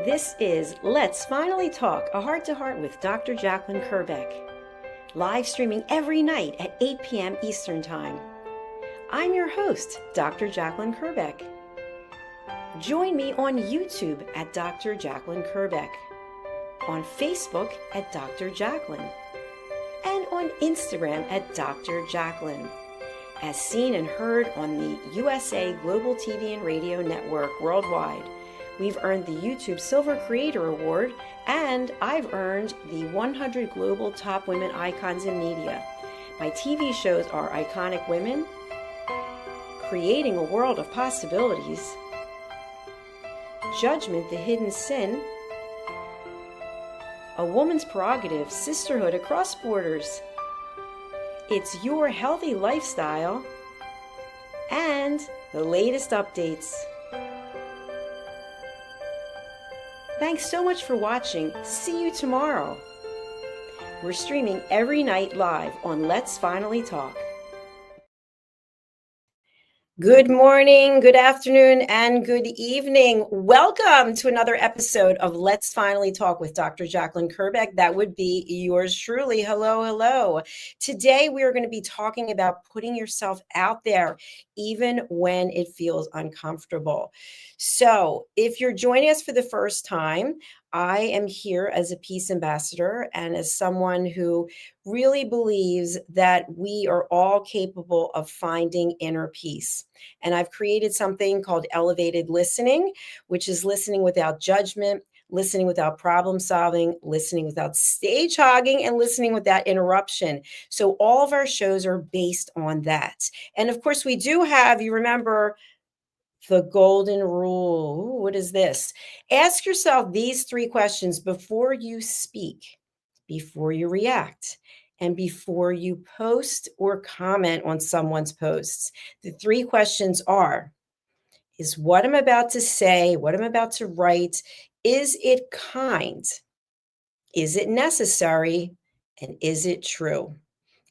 This is Let's Finally Talk, a heart-to-heart with Dr. Jacalyn Kerbeck, live streaming every night at 8 p.m. Eastern Time. I'm your host, Dr. Jacalyn Kerbeck. Join me on YouTube at Dr. Jacalyn Kerbeck, on Facebook at Dr. Jacalyn, and on Instagram at Dr. Jacalyn, as seen and heard on the USA Global TV and Radio Network worldwide. We've earned the YouTube Silver Creator Award, and I've earned the 100 Global Top Women Icons in Media. My TV shows are Iconic Women, Creating a World of Possibilities, Judgment, the Hidden Sin, A Woman's Prerogative, Sisterhood Across Borders, It's Your Healthy Lifestyle, and the latest updates. Thanks so much for watching. See you tomorrow. We're streaming every night live on Let's Finally Talk. Good morning, good afternoon, and good evening. Welcome to another episode of Let's Finally Talk with Dr. Jacalyn Kerbeck. That would be yours truly. Hello, hello. Today, we are going to be talking about putting yourself out there, even when it feels uncomfortable. So if you're joining us for the first time, I am here as a peace ambassador and as someone who really believes that we are all capable of finding inner peace. And I've created something called elevated listening, which is listening without judgment, listening without problem solving, listening without stage hogging, and listening without interruption. So all of our shows are based on that. And of course, we do have, you remember, the golden rule. Ooh, what is this? Ask yourself these three questions before you speak, before you react, and before you post or comment on someone's posts. The three questions are, is what I'm about to say, what I'm about to write, is it kind? Is it necessary? And is it true?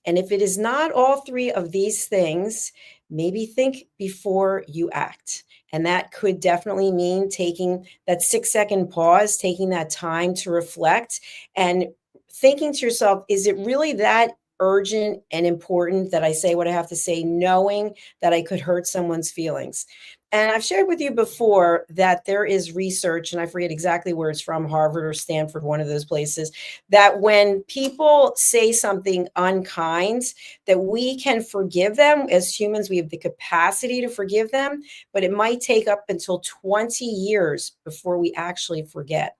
And if it is not all three of these things, maybe think before you act. And that could definitely mean taking that 6-second pause, taking that time to reflect and thinking to yourself, is it really that urgent and important that I say what I have to say, knowing that I could hurt someone's feelings? And I've shared with you before that there is research, and I forget exactly where it's from, Harvard or Stanford, one of those places, that when people say something unkind, that we can forgive them. As humans, we have the capacity to forgive them, but it might take up until 20 years before we actually forget.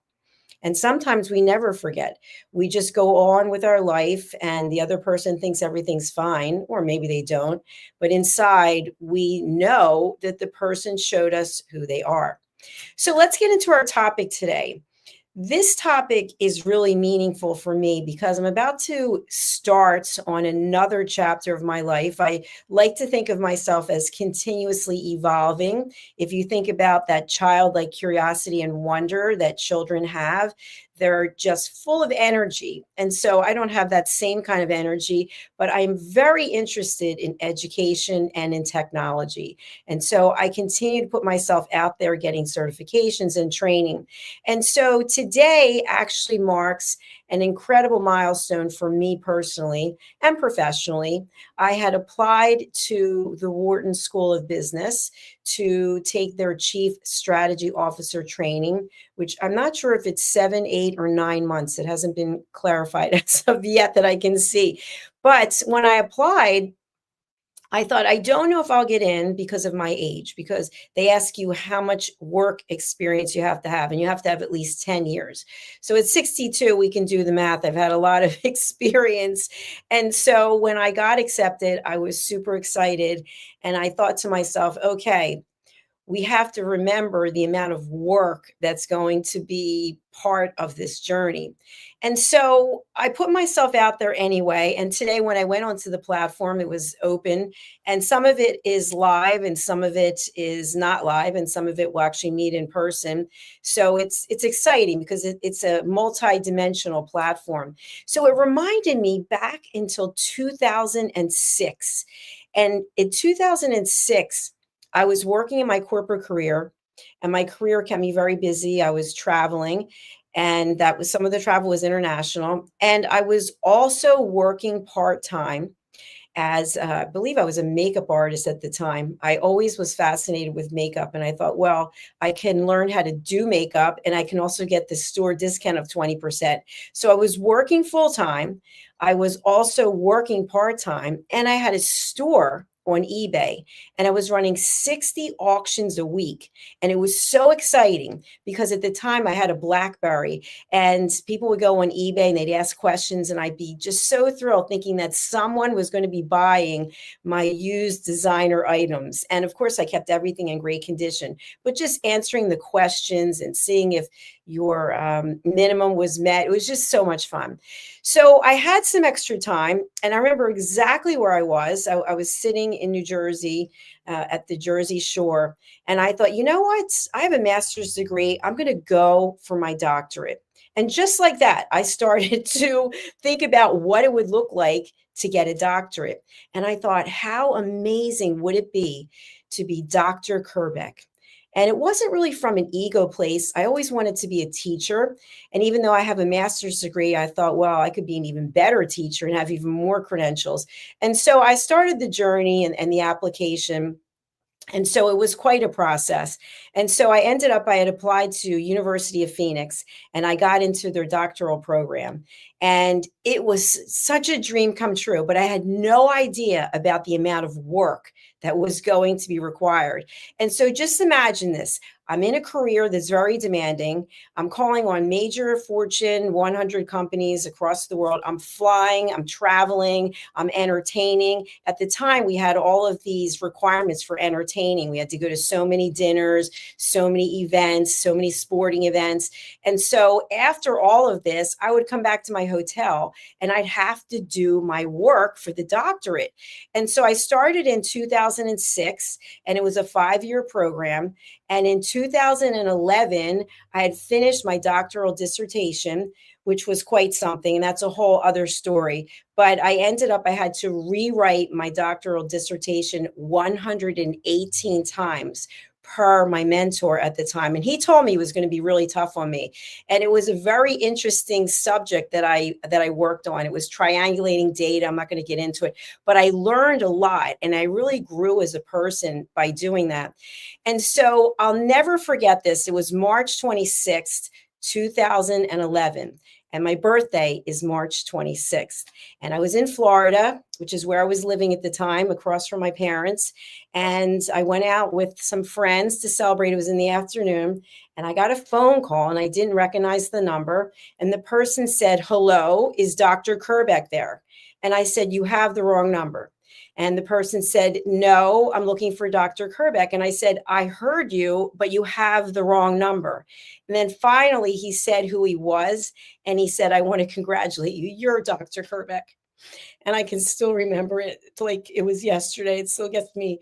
And sometimes we never forget. We just go on with our life and the other person thinks everything's fine, or maybe they don't. But inside, we know that the person showed us who they are. So let's get into our topic today. This topic is really meaningful for me because I'm about to start on another chapter of my life. I like to think of myself as continuously evolving. If you think about that childlike curiosity and wonder that children have, they're just full of energy. And so I don't have that same kind of energy, but I'm very interested in education and in technology. And so I continue to put myself out there getting certifications and training. And so today actually marks an incredible milestone for me personally and professionally. I had applied to the Wharton School of Business to take their Chief Strategy Officer training, which I'm not sure if it's 7, 8, or 9 months. It hasn't been clarified as of yet that I can see. But when I applied, I thought, I don't know if I'll get in because of my age, because they ask you how much work experience you have to have, and you have to have at least 10 years. So at 62, we can do the math. I've had a lot of experience. And so when I got accepted, I was super excited. And I thought to myself, okay, we have to remember the amount of work that's going to be part of this journey. And so I put myself out there anyway. And today when I went onto the platform, it was open, and some of it is live and some of it is not live, and some of it will actually meet in person. So it's exciting because it's a multi-dimensional platform. So it reminded me back until 2006. And in 2006, I was working in my corporate career. and my career kept me very busy. I was traveling, and that was some of the travel was international. And I was also working part time as I believe I was a makeup artist at the time. I always was fascinated with makeup, and I thought, well, I can learn how to do makeup, and I can also get the store discount of 20%. So I was working full time. I was also working part time, and I had a store on eBay, and I was running 60 auctions a week. And it was so exciting because at the time I had a Blackberry, and people would go on eBay and they'd ask questions, and I'd be just so thrilled thinking that someone was going to be buying my used designer items. And of course, I kept everything in great condition, but just answering the questions and seeing if your minimum was met. It was just so much fun. So I had some extra time, and I remember exactly where I was. I was sitting in New Jersey at the Jersey Shore, and I thought, you know what? I have a master's degree. I'm going to go for my doctorate. And just like that, I started to think about what it would look like to get a doctorate. And I thought, how amazing would it be to be Dr. Kerbeck? And it wasn't really from an ego place. I always wanted to be a teacher. And even though I have a master's degree, I thought, well, I could be an even better teacher and have even more credentials. And so I started the journey and the application, and so it was quite a process. And so I had applied to University of Phoenix, and I got into their doctoral program. And it was such a dream come true, but I had no idea about the amount of work that was going to be required. And so just imagine this. I'm in a career that's very demanding. I'm calling on major Fortune 100 companies across the world. I'm flying, I'm traveling, I'm entertaining. At the time, we had all of these requirements for entertaining. We had to go to so many dinners, so many events, so many sporting events. And so after all of this, I would come back to my hotel and I'd have to do my work for the doctorate. And so I started in 2006, and it was a 5-year program. And in 2011, I had finished my doctoral dissertation, which was quite something. And that's a whole other story. But I had to rewrite my doctoral dissertation 118 times per my mentor at the time. And he told me it was going to be really tough on me. And it was a very interesting subject that I worked on. It was triangulating data. I'm not going to get into it, but I learned a lot, and I really grew as a person by doing that. And so I'll never forget this. It was March 26th, 2011. And my birthday is March 26th. And I was in Florida, which is where I was living at the time, across from my parents. And I went out with some friends to celebrate. It was in the afternoon. And I got a phone call, and I didn't recognize the number. And the person said, "Hello, is Dr. Kerbeck there?" And I said, "You have the wrong number." And the person said, "No, I'm looking for Dr. Kerbeck." And I said, "I heard you, but you have the wrong number." And then finally he said who he was. And he said, "I want to congratulate you. You're Dr. Kerbeck." And I can still remember it like it was yesterday. It still gets me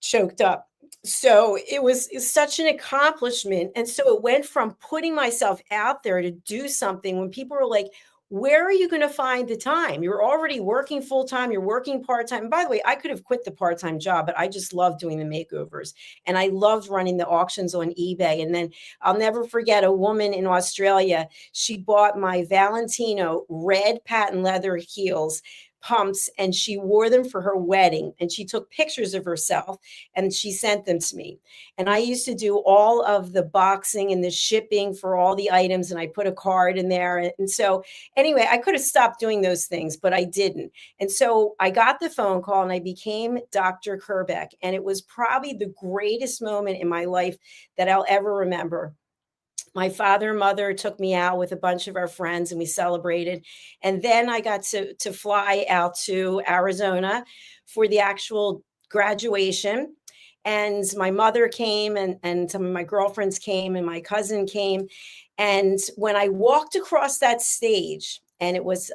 choked up. So it's such an accomplishment. And so it went from putting myself out there to do something when people were like, where are you going to find the time? You're already working full time, you're working part time. And by the way, I could have quit the part time job, but I just loved doing the makeovers, and I loved running the auctions on eBay. And then I'll never forget a woman in Australia. She bought my Valentino red patent leather heels, pumps, and she wore them for her wedding, and she took pictures of herself and she sent them to me. And I used to do all of the boxing and the shipping for all the items, and I put a card in there. And so anyway, I could have stopped doing those things, but I didn't. And so I got the phone call and I became Dr. Kerbeck. And it was probably the greatest moment in my life that I'll ever remember. My father and mother took me out with a bunch of our friends, and we celebrated. And then I got to fly out to Arizona for the actual graduation. And my mother came, and some of my girlfriends came, and my cousin came. And when I walked across that stage, and it was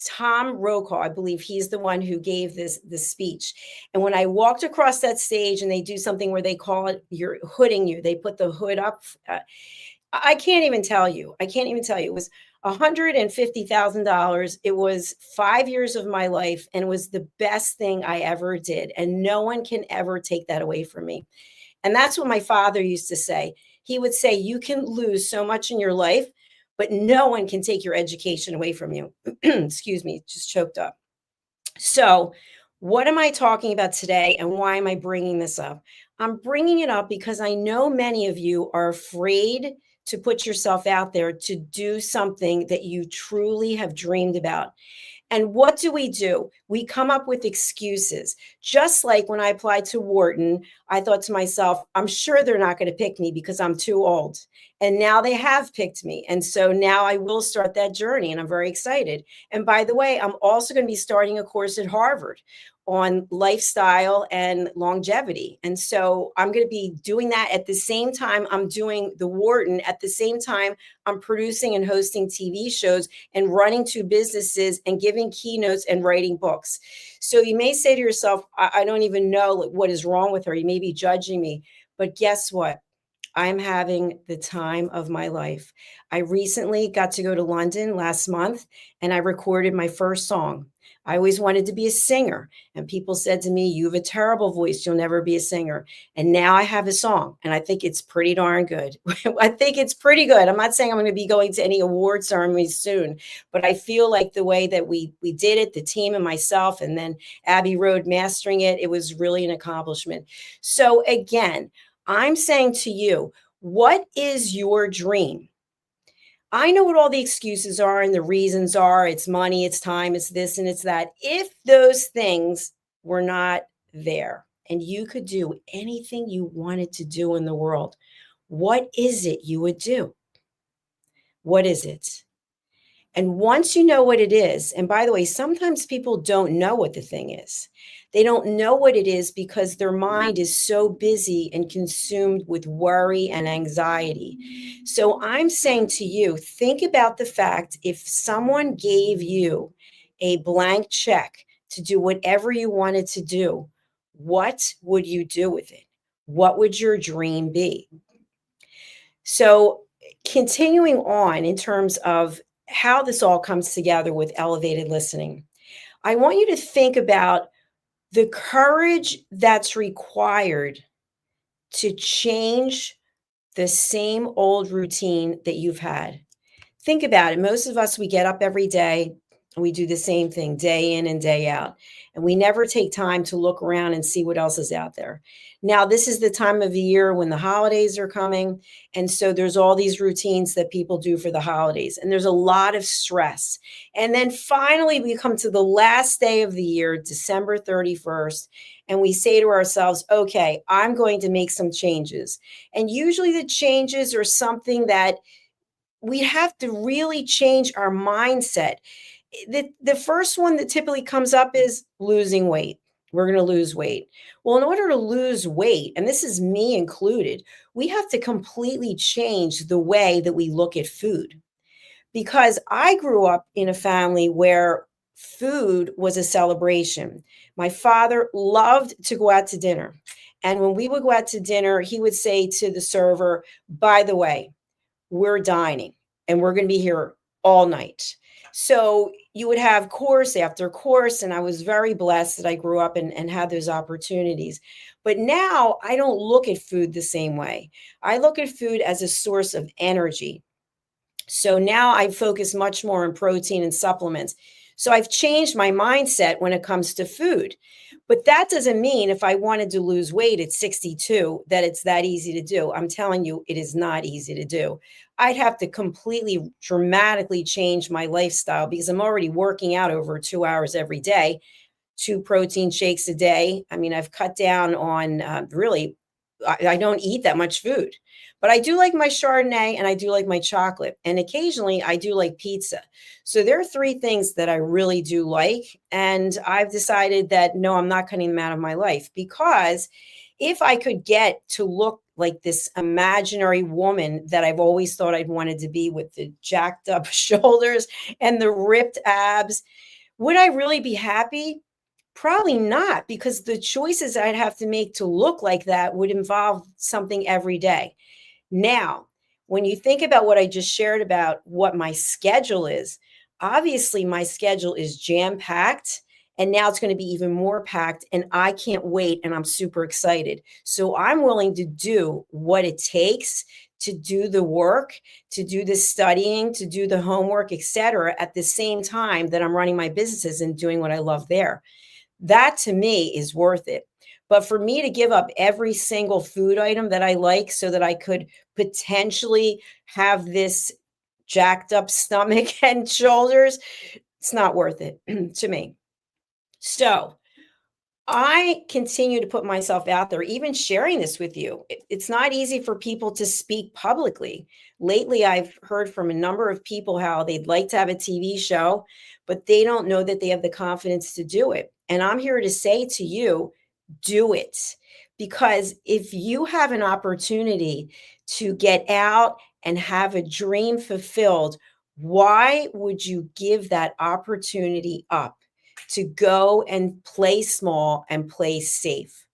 Tom Brokaw, I believe he's the one who gave this speech. And when I walked across that stage, and they do something where they call it you're hooding you, they put the hood up. I can't even tell you. I can't even tell you. It was $150,000. It was 5 years of my life, and it was the best thing I ever did. And no one can ever take that away from me. And that's what my father used to say. He would say, you can lose so much in your life, but no one can take your education away from you. Excuse me, just choked up. So, what am I talking about today and why am I bringing this up? I'm bringing it up because I know many of you are afraid to put yourself out there to do something that you truly have dreamed about. And what do? We come up with excuses. Just like when I applied to Wharton, I thought to myself, I'm sure they're not going to pick me because I'm too old. And now they have picked me. And so now I will start that journey and I'm very excited. And by the way, I'm also going to be starting a course at Harvard on lifestyle and longevity. And so I'm going to be doing that at the same time I'm doing the Wharton, at the same time I'm producing and hosting TV shows and running two businesses and giving keynotes and writing books. So you may say to yourself, I don't even know what is wrong with her. You may be judging me. But guess what? I'm having the time of my life. I recently got to go to London last month and I recorded my first song. I always wanted to be a singer, and people said to me, you have a terrible voice. You'll never be a singer. And now I have a song, and I think it's pretty darn good. I think it's pretty good. I'm not saying I'm going to be going to any award ceremonies soon, but I feel like the way that we did it, the team and myself, and then Abby Road mastering it, it was really an accomplishment. So again, I'm saying to you, what is your dream? I know what all the excuses are and the reasons are. It's money, it's time, it's this and it's that. If those things were not there and you could do anything you wanted to do in the world, what is it you would do? What is it? And once you know what it is, and by the way, sometimes people don't know what the thing is. They don't know what it is because their mind is so busy and consumed with worry and anxiety. So I'm saying to you, think about the fact if someone gave you a blank check to do whatever you wanted to do, what would you do with it? What would your dream be? So, continuing on in terms of how this all comes together with elevated listening, I want you to think about the courage that's required to change the same old routine that you've had. Think about it. Most of us, we get up every day and we do the same thing day in and day out. And we never take time to look around and see what else is out there. Now, this is the time of the year when the holidays are coming. And so there's all these routines that people do for the holidays. And there's a lot of stress. And then finally, we come to the last day of the year, December 31st. And we say to ourselves, okay, I'm going to make some changes. And usually the changes are something that we have to really change our mindset. The first one that typically comes up is losing weight. We're going to lose weight. Well, in order to lose weight, and this is me included, we have to completely change the way that we look at food. Because I grew up in a family where food was a celebration. My father loved to go out to dinner. And when we would go out to dinner, he would say to the server, by the way, we're dining and we're going to be here all night. So you would have course after course. And I was very blessed that I grew up and had those opportunities. But now I don't look at food the same way. I look at food as a source of energy. So now I focus much more on protein and supplements. So I've changed my mindset when it comes to food. But that doesn't mean if I wanted to lose weight at 62 that it's that easy to do. I'm telling you, it is not easy to do. I'd have to completely dramatically change my lifestyle because I'm already working out over 2 hours every day, 2 protein shakes a day. I mean, I've cut down on really, I don't eat that much food, but I do like my Chardonnay and I do like my chocolate. And occasionally I do like pizza. So there are three things that I really do like. And I've decided that no, I'm not cutting them out of my life because if I could get to look like this imaginary woman that I've always thought I'd wanted to be with the jacked up shoulders and the ripped abs, would I really be happy? Probably not, because the choices I'd have to make to look like that would involve something every day. Now, when you think about what I just shared about what my schedule is, obviously my schedule is jam packed And now it's going to be even more packed. And I can't wait. And I'm super excited. So I'm willing to do what it takes to do the work, to do the studying, to do the homework, etc., at the same time that I'm running my businesses and doing what I love there. That to me is worth it. But for me to give up every single food item that I like so that I could potentially have this jacked up stomach and shoulders, it's not worth it to me. So I continue to put myself out there, even sharing this with you. It's not easy for people to speak publicly. Lately, I've heard from a number of people how they'd like to have a TV show, but they don't know that they have the confidence to do it. And I'm here to say to you, do it. Because if you have an opportunity to get out and have a dream fulfilled, why would you give that opportunity up to go and play small and play safe?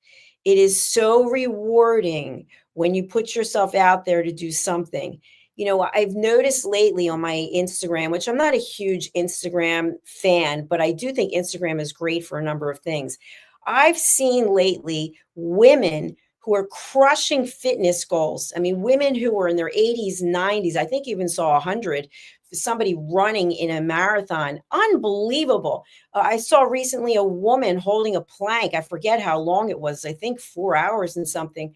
It is so rewarding when you put yourself out there to do something. You know, I've noticed lately on my Instagram, which I'm not a huge Instagram fan, but I do think Instagram is great for a number of things. I've seen lately women who are crushing fitness goals. I mean, women who were in their 80s, 90s, I think even saw 100, somebody running in a marathon. Unbelievable. I saw recently a woman holding a plank. I forget how long it was. I think 4 hours and something.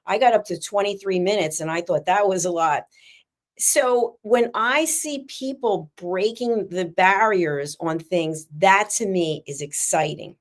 I got up to 23 minutes and I thought that was a lot. So when I see people breaking the barriers on things, that to me is exciting.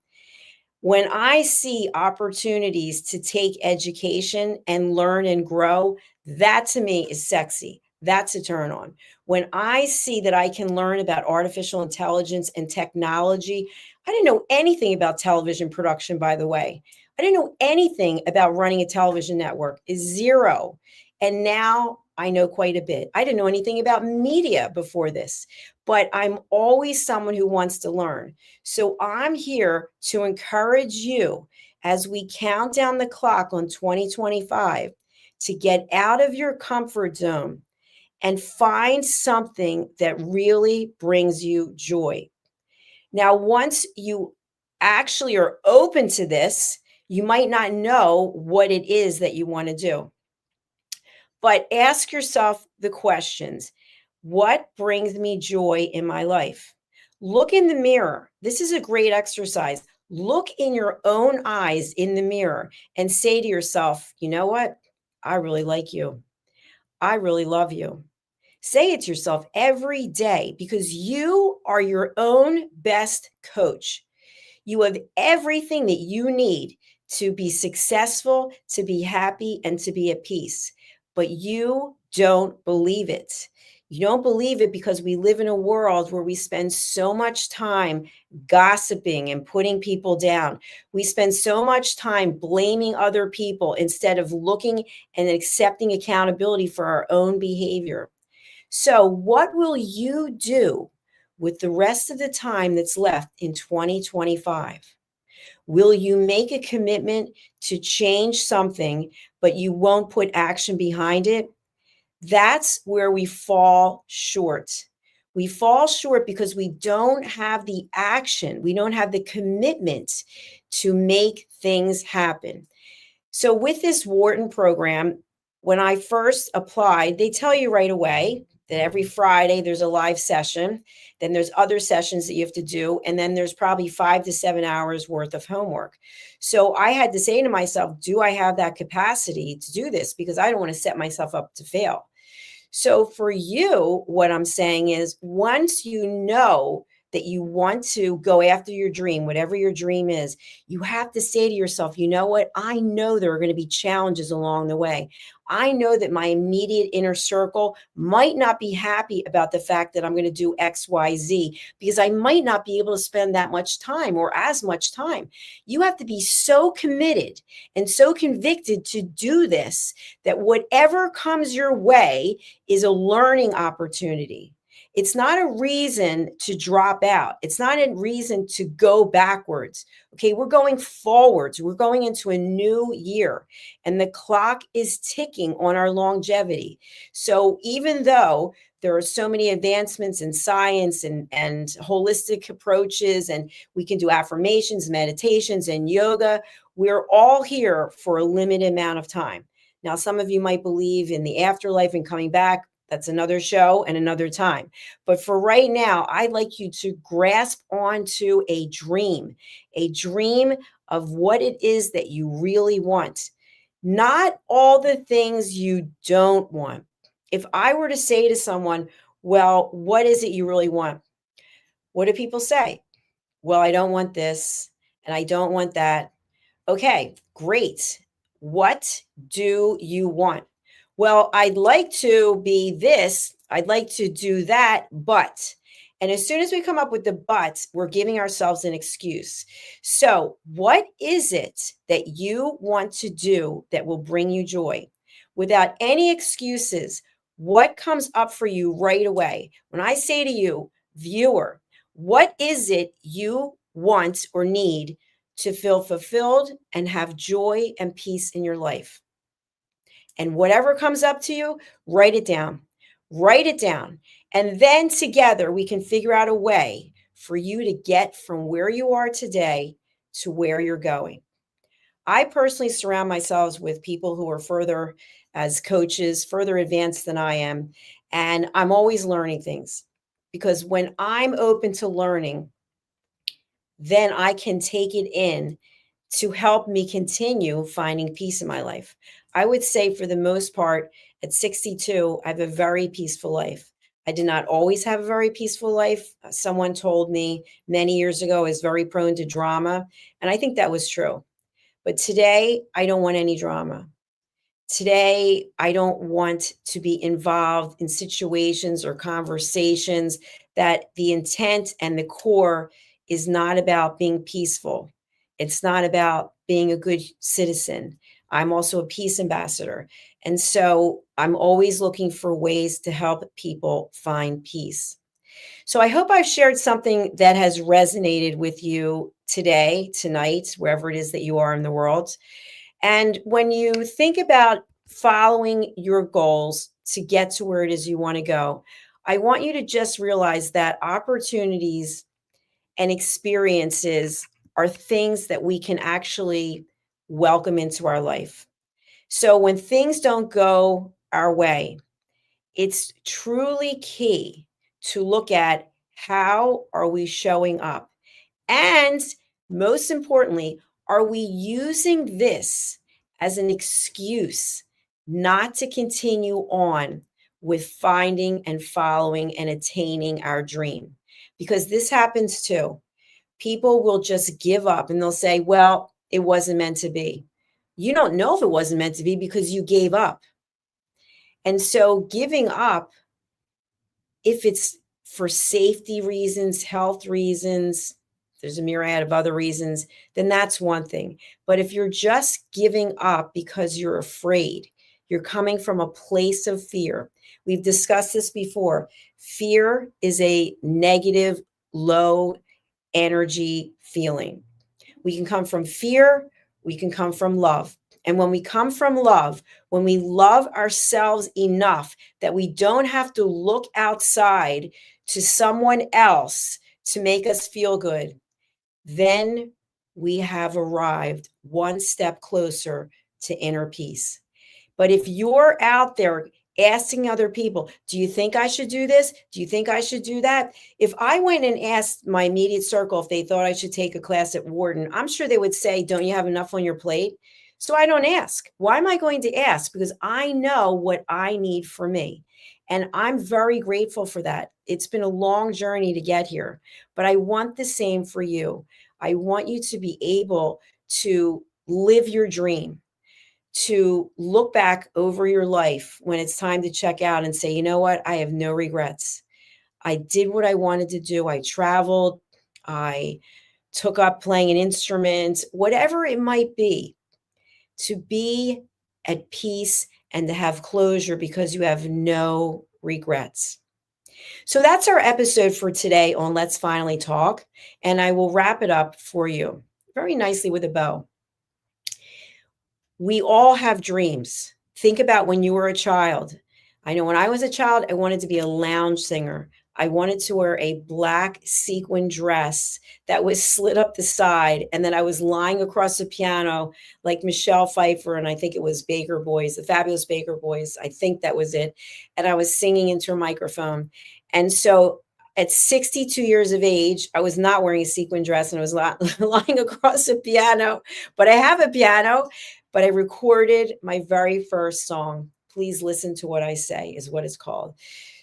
When I see opportunities to take education and learn and grow, that to me is sexy. That's a turn on. When I see that I can learn about artificial intelligence and technology, I didn't know anything about television production, by the way. I didn't know anything about running a television network, zero. And now I know quite a bit. I didn't know anything about media before this, but I'm always someone who wants to learn. So I'm here to encourage you as we count down the clock on 2025 to get out of your comfort zone and find something that really brings you joy. Now, once you actually are open to this, you might not know what it is that you want to do. But ask yourself the questions. What brings me joy in my life? Look in the mirror. This is a great exercise. Look in your own eyes in the mirror and say to yourself, you know what? I really like you. I really love you. Say it to yourself every day because you are your own best coach. You have everything that you need to be successful, to be happy, and to be at peace. But you don't believe it. You don't believe it because we live in a world where we spend so much time gossiping and putting people down. We spend so much time blaming other people instead of looking and accepting accountability for our own behavior. So, what will you do with the rest of the time that's left in 2025? Will you make a commitment to change something, but you won't put action behind it? That's where we fall short. We fall short because we don't have the action, we don't have the commitment to make things happen. So, with this Wharton program, when I first applied, they tell you right away that every Friday there's a live session. Then there's other sessions that you have to do. And then there's probably 5 to 7 hours worth of homework. So I had to say to myself, do I have that capacity to do this? Because I don't want to set myself up to fail. So for you, what I'm saying is once you know that you want to go after your dream, whatever your dream is, you have to say to yourself, you know what? I know there are going to be challenges along the way. I know that my immediate inner circle might not be happy about the fact that I'm going to do X, Y, Z, because I might not be able to spend that much time or as much time. You have to be so committed and so convicted to do this that whatever comes your way is a learning opportunity. It's not a reason to drop out. It's not a reason to go backwards. Okay, we're going forwards. We're going into a new year, and the clock is ticking on our longevity. So even though There are so many advancements in science and holistic approaches, and we can do affirmations, meditations, and yoga. We're all here for a limited amount of time. Now, some of you might believe in the afterlife and coming back. That's another show and another time. But for right now, I'd like you to grasp onto a dream of what it is that you really want, not all the things you don't want. If I were to say to someone, well, what is it you really want? What do people say? Well, I don't want this and I don't want that. Okay, great. What do you want? Well, I'd like to be this, I'd like to do that, but. And as soon as we come up with the but, we're giving ourselves an excuse. So, what is it that you want to do that will bring you joy? Without any excuses, what comes up for you right away? When I say to you, viewer, what is it you want or need to feel fulfilled and have joy and peace in your life? And whatever comes up to you, write it down. Write it down. And then together we can figure out a way for you to get from where you are today to where you're going. I personally surround myself with people who are further as coaches, further advanced than I am. And I'm always learning things because when I'm open to learning, then I can take it in to help me continue finding peace in my life. I would say, for the most part, at 62, I have a very peaceful life. I did not always have a very peaceful life. Someone told me many years ago I was very prone to drama, and I think that was true. But today, I don't want any drama. Today, I don't want to be involved in situations or conversations that the intent and the core is not about being peaceful. It's not about being a good citizen. I'm also a peace ambassador. And so I'm always looking for ways to help people find peace. So I hope I've shared something that has resonated with you today, tonight, wherever it is that you are in the world. And when you think about following your goals to get to where it is you want to go, I want you to just realize that opportunities and experiences are things that we can actually welcome into our life. So when things don't go our way, it's truly key to look at how are we showing up? And most importantly, are we using this as an excuse not to continue on with finding and following and attaining our dream? Because this happens too. People will just give up and they'll say, well, it wasn't meant to be. You don't know if it wasn't meant to be because you gave up. And so giving up, if it's for safety reasons, health reasons, there's a myriad of other reasons, then that's one thing. But if you're just giving up because you're afraid, you're coming from a place of fear. We've discussed this before. Fear is a negative, low energy feeling. We can come from fear, we can come from love. And when we come from love, when we love ourselves enough that we don't have to look outside to someone else to make us feel good, then we have arrived one step closer to inner peace. But if you're out there asking other people, do you think I should do this? Do you think I should do that? If I went and asked my immediate circle if they thought I should take a class at Wharton, I'm sure they would say, don't you have enough on your plate? So I don't ask. Why am I going to ask? Because I know what I need for me. And I'm very grateful for that. It's been a long journey to get here, but I want the same for you. I want you to be able to live your dream, to look back over your life when it's time to check out and say, you know what? I have no regrets. I did what I wanted to do. I traveled. I took up playing an instrument, whatever it might be, to be at peace and to have closure because you have no regrets. So that's our episode for today on Let's Finally Talk. And I will wrap it up for you very nicely with a bow. We all have dreams. Think about when you were a child. I know when I was a child, I wanted to be a lounge singer. I wanted to wear a black sequin dress that was slit up the side. And then I was lying across the piano like Michelle Pfeiffer. And I think it was Baker Boys, the Fabulous Baker Boys. I think that was it. And I was singing into a microphone. And so at 62 years of age, I was not wearing a sequin dress and I was lying across a piano. But I have a piano, but I recorded my very first song. Please Listen to What I Say is what it's called.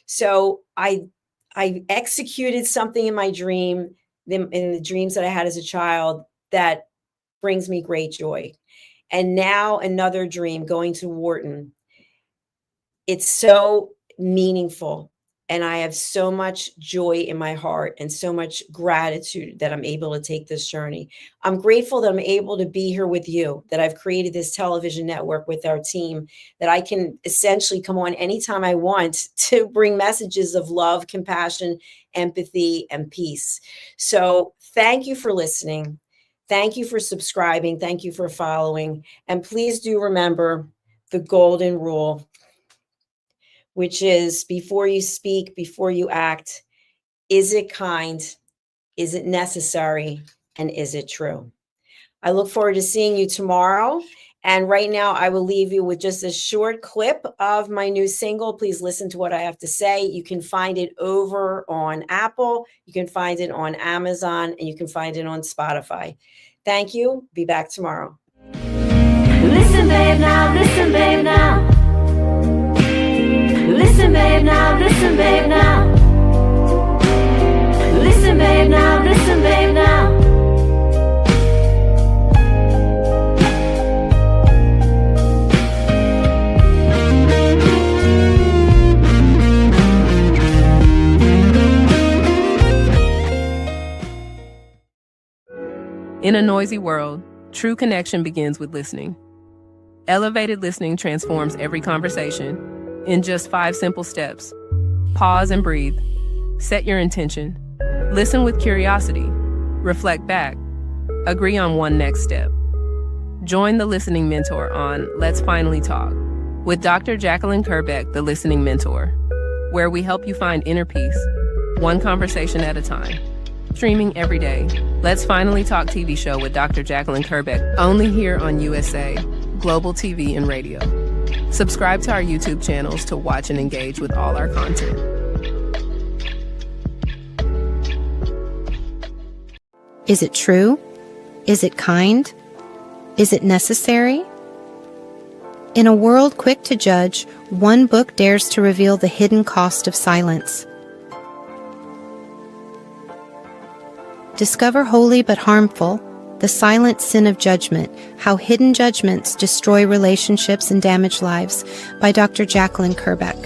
So I executed something in my dream, in the dreams that I had as a child, that brings me great joy. And now another dream, going to Wharton. It's so meaningful. And I have so much joy in my heart and so much gratitude that I'm able to take this journey. I'm grateful that I'm able to be here with you, that I've created this television network with our team, that I can essentially come on anytime I want to bring messages of love, compassion, empathy, and peace. So thank you for listening. Thank you for subscribing. Thank you for following. And please do remember the golden rule, which is before you speak, before you act, is it kind? Is it necessary? And is it true? I look forward to seeing you tomorrow. And right now, I will leave you with just a short clip of my new single. Please listen to what I have to say. You can find it over on Apple. You can find it on Amazon, and you can find it on Spotify. Thank you. Be back tomorrow. Listen, babe, now. Listen, babe, now. Listen, babe, now. Listen, babe, now. Listen, babe, now. Listen, babe, now. In a noisy world, true connection begins with listening. Elevated listening transforms every conversation in just 5 simple steps. Pause and breathe. Set your intention. Listen with curiosity. Reflect back. Agree on one next step. Join the Listening Mentor on Let's Finally Talk with Dr. Jacalyn Kerbeck, the Listening Mentor, where we help you find inner peace, one conversation at a time. Streaming every day. Let's Finally Talk TV show with Dr. Jacalyn Kerbeck, only here on USA, Global TV and Radio. Subscribe to our YouTube channels to watch and engage with all our content. Is it true? Is it kind? Is it necessary? In a world quick to judge, one book dares to reveal the hidden cost of silence. Discover Holy but Harmful, The Silent Sin of Judgment, How Hidden Judgments Destroy Relationships and Damage Lives by Dr. Jacalyn Kerbeck.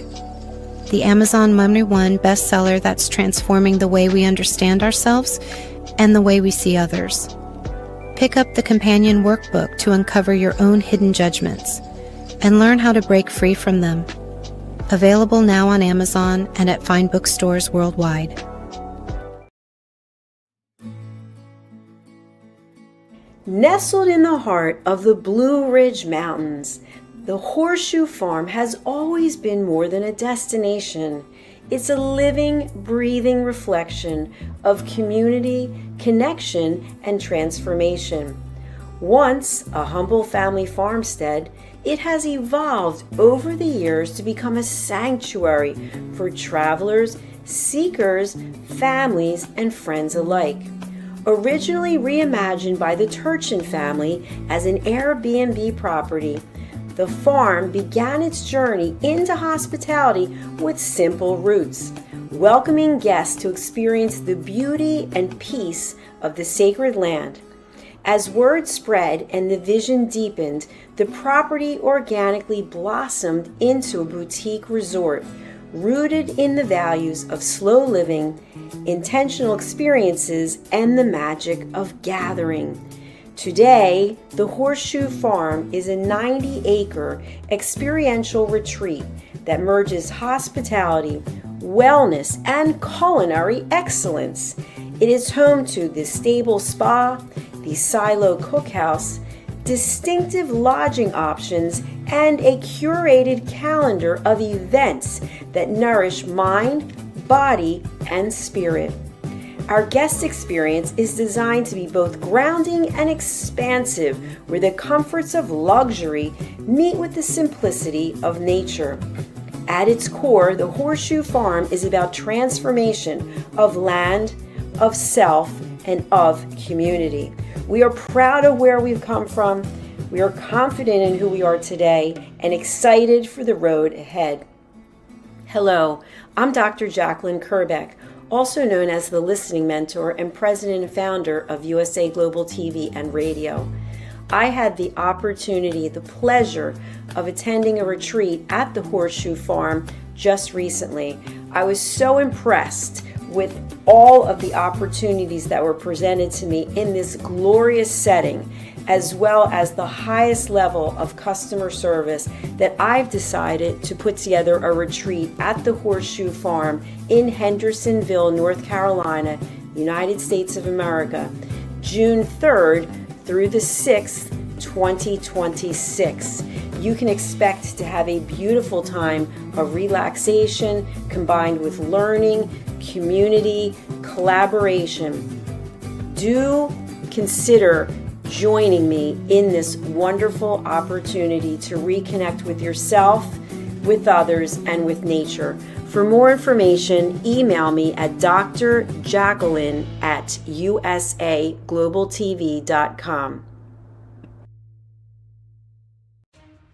The Amazon #1 bestseller that's transforming the way we understand ourselves and the way we see others. Pick up the companion workbook to uncover your own hidden judgments and learn how to break free from them. Available now on Amazon and at fine bookstores worldwide. Nestled in the heart of the Blue Ridge Mountains, the Horseshoe Farm has always been more than a destination. It's a living, breathing reflection of community, connection, and transformation. Once a humble family farmstead, it has evolved over the years to become a sanctuary for travelers, seekers, families, and friends alike. Originally reimagined by the Turchin family as an Airbnb property, the farm began its journey into hospitality with simple roots, welcoming guests to experience the beauty and peace of the sacred land. As word spread and the vision deepened, the property organically blossomed into a boutique resort, rooted in the values of slow living, intentional experiences, and the magic of gathering. Today, the Horseshoe Farm is a 90-acre experiential retreat that merges hospitality, wellness, and culinary excellence. It is home to the Stable Spa, the Silo Cookhouse, distinctive lodging options, and a curated calendar of events that nourish mind, body, and spirit. Our guest experience is designed to be both grounding and expansive, where the comforts of luxury meet with the simplicity of nature. At its core, the Horseshoe Farm is about transformation of land, of self, and of community. We are proud of where we've come from. We are confident in who we are today and excited for the road ahead. Hello, I'm Dr. Jacalyn Kerbeck, also known as the Listening Mentor and President and Founder of USA Global TV and Radio. I had the opportunity, the pleasure of attending a retreat at the Horseshoe Farm just recently. I was so impressed with all of the opportunities that were presented to me in this glorious setting, as well as the highest level of customer service, that I've decided to put together a retreat at the Horseshoe Farm in Hendersonville, North Carolina, United States of America, June 3rd through the 6th, 2026. You can expect to have a beautiful time of relaxation combined with learning, community, collaboration. Do consider joining me in this wonderful opportunity to reconnect with yourself, with others, and with nature. For more information, email me at drjacalyn@usaglobaltv.com.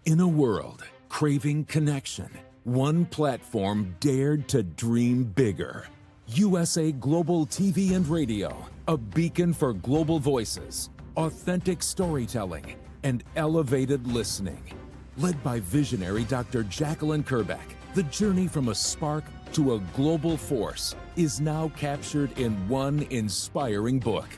In a world craving connection, one platform dared to dream bigger. USA Global TV and Radio, a beacon for global voices, authentic storytelling, and elevated listening. Led by visionary Dr. Jacalyn Kerbeck, the journey from a spark to a global force is now captured in one inspiring book.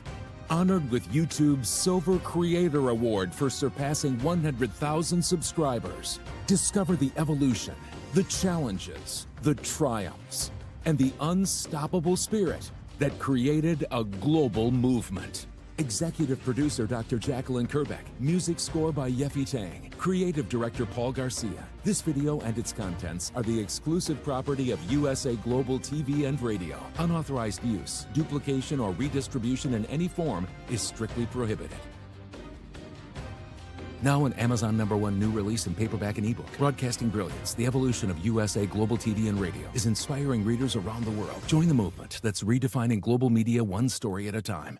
Honored with YouTube's Silver Creator Award for surpassing 100,000 subscribers, discover the evolution, the challenges, the triumphs, and the unstoppable spirit that created a global movement. Executive producer Dr. Jacalyn Kerbeck. Music score by Yeffy Tang. Creative director Paul Garcia. This video and its contents are the exclusive property of USA Global TV and Radio. Unauthorized use, duplication, or redistribution in any form is strictly prohibited. Now an Amazon #1 new release in paperback and ebook. Broadcasting Brilliance, the evolution of USA Global TV and Radio, is inspiring readers around the world. Join the movement that's redefining global media one story at a time.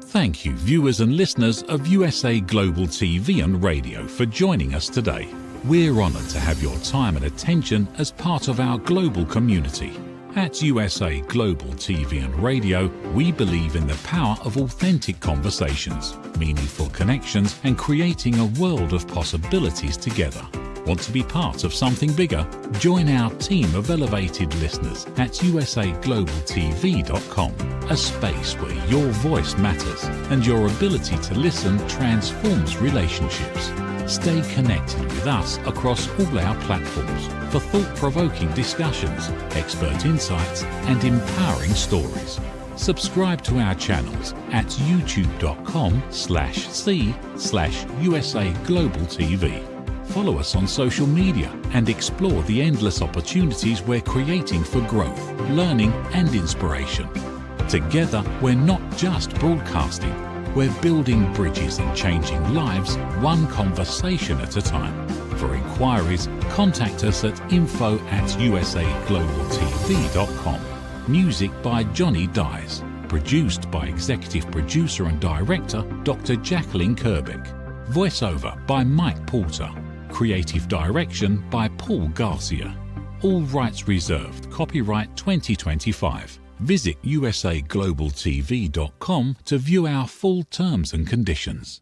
Thank you, viewers and listeners of USA Global TV and Radio, for joining us today. We're honoured to have your time and attention as part of our global community. At USA Global TV and Radio, we believe in the power of authentic conversations, meaningful connections, and creating a world of possibilities together. Want to be part of something bigger? Join our team of elevated listeners at usaglobaltv.com, a space where your voice matters and your ability to listen transforms relationships. Stay connected with us across all our platforms for thought-provoking discussions, expert insights, and empowering stories. Subscribe to our channels at youtube.com/c/usaglobaltv. Follow us on social media and explore the endless opportunities we're creating for growth, learning, and inspiration. Together, we're not just broadcasting, we're building bridges and changing lives one conversation at a time. For inquiries, contact us at info@usaglobaltv.com. Music by Johnny Dies. Produced by Executive Producer and Director Dr. Jacalyn Kerbeck. Voiceover by Mike Porter. Creative Direction by Paul Garcia. All rights reserved. Copyright 2025. Visit usaglobaltv.com to view our full terms and conditions.